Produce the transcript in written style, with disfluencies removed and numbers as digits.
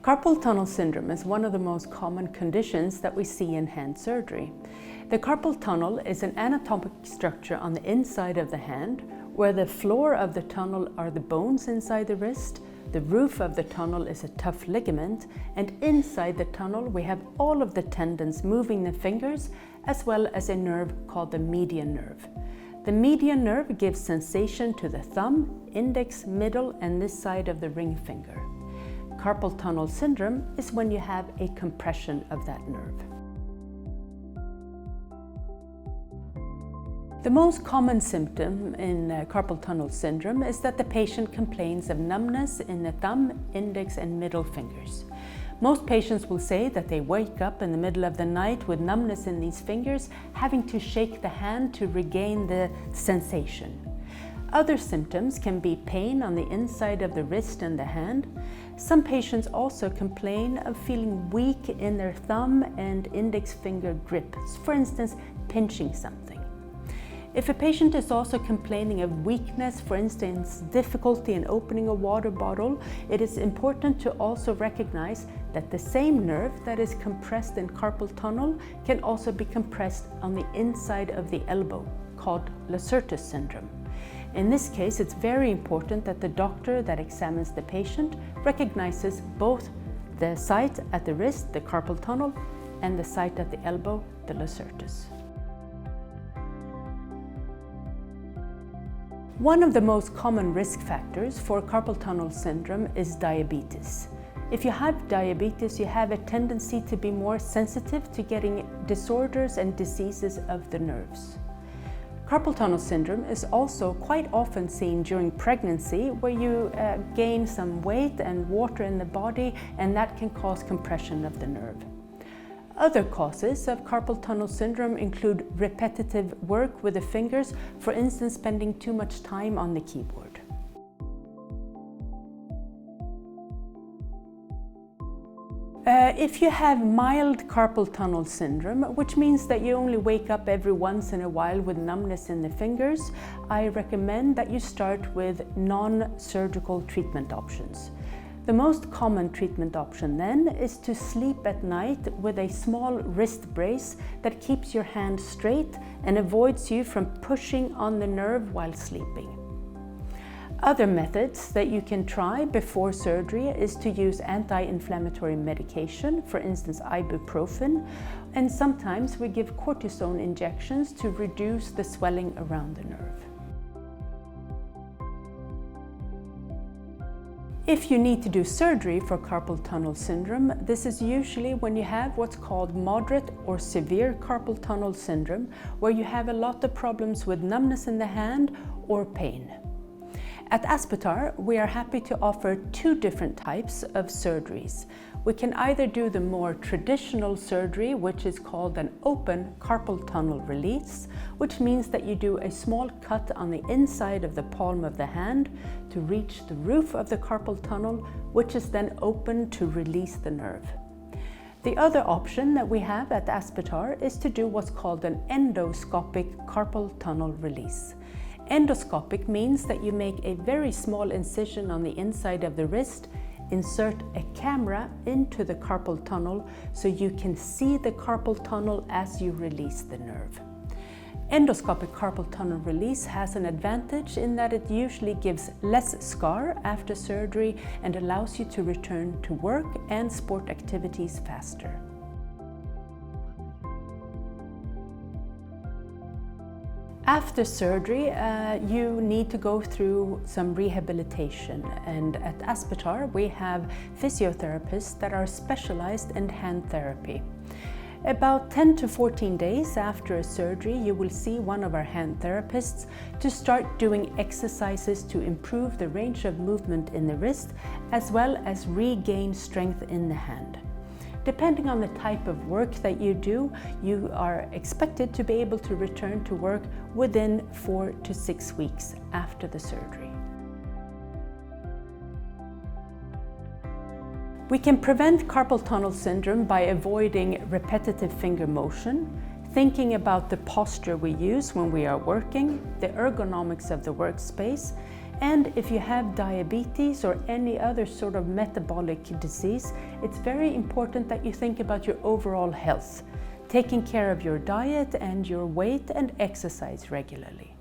Carpal tunnel syndrome is one of the most common conditions that we see in hand surgery. The carpal tunnel is an anatomic structure on the inside of the hand, where the floor of the tunnel are the bones inside the wrist, the roof of the tunnel is a tough ligament, and inside the tunnel we have all of the tendons moving the fingers, as well as a nerve called the median nerve. The median nerve gives sensation to the thumb, index, middle, and this side of the ring finger. Carpal tunnel syndrome is when you have a compression of that nerve. The most common symptom in carpal tunnel syndrome is that the patient complains of numbness in the thumb, index, and middle fingers. Most patients will say that they wake up in the middle of the night with numbness in these fingers, having to shake the hand to regain the sensation. Other symptoms can be pain on the inside of the wrist and the hand. Some patients also complain of feeling weak in their thumb and index finger grip, for instance, pinching something. If a patient is also complaining of weakness, for instance, difficulty in opening a water bottle, it is important to also recognize that the same nerve that is compressed in carpal tunnel can also be compressed on the inside of the elbow, called Lacertus syndrome. In this case, it's very important that the doctor that examines the patient recognizes both the site at the wrist, the carpal tunnel, and the site at the elbow, the Lacertus. One of the most common risk factors for carpal tunnel syndrome is diabetes. If you have diabetes, you have a tendency to be more sensitive to getting disorders and diseases of the nerves. Carpal tunnel syndrome is also quite often seen during pregnancy, where you gain some weight and water in the body, and that can cause compression of the nerve. Other causes of carpal tunnel syndrome include repetitive work with the fingers, for instance, spending too much time on the keyboard. If you have mild carpal tunnel syndrome, which means that you only wake up every once in a while with numbness in the fingers, I recommend that you start with non-surgical treatment options. The most common treatment option then is to sleep at night with a small wrist brace that keeps your hand straight and avoids you from pushing on the nerve while sleeping. Other methods that you can try before surgery is to use anti-inflammatory medication, for instance ibuprofen, and sometimes we give cortisone injections to reduce the swelling around the nerve. If you need to do surgery for carpal tunnel syndrome, this is usually when you have what's called moderate or severe carpal tunnel syndrome, where you have a lot of problems with numbness in the hand or pain. At Aspetar, we are happy to offer two different types of surgeries. We can either do the more traditional surgery, which is called an open carpal tunnel release, which means that you do a small cut on the inside of the palm of the hand to reach the roof of the carpal tunnel, which is then open to release the nerve. The other option that we have at Aspetar is to do what's called an endoscopic carpal tunnel release. Endoscopic means that you make a very small incision on the inside of the wrist, insert a camera into the carpal tunnel so you can see the carpal tunnel as you release the nerve. Endoscopic carpal tunnel release has an advantage in that it usually gives less scar after surgery and allows you to return to work and sport activities faster. After surgery, you need to go through some rehabilitation, and at Aspetar we have physiotherapists that are specialized in hand therapy. About 10 to 14 days after a surgery, you will see one of our hand therapists to start doing exercises to improve the range of movement in the wrist, as well as regain strength in the hand. Depending on the type of work that you do, you are expected to be able to return to work within 4 to 6 weeks after the surgery. We can prevent carpal tunnel syndrome by avoiding repetitive finger motion, thinking about the posture we use when we are working, the ergonomics of the workspace, And if you have diabetes or any other sort of metabolic disease, it's very important that you think about your overall health, taking care of your diet and your weight and exercise regularly.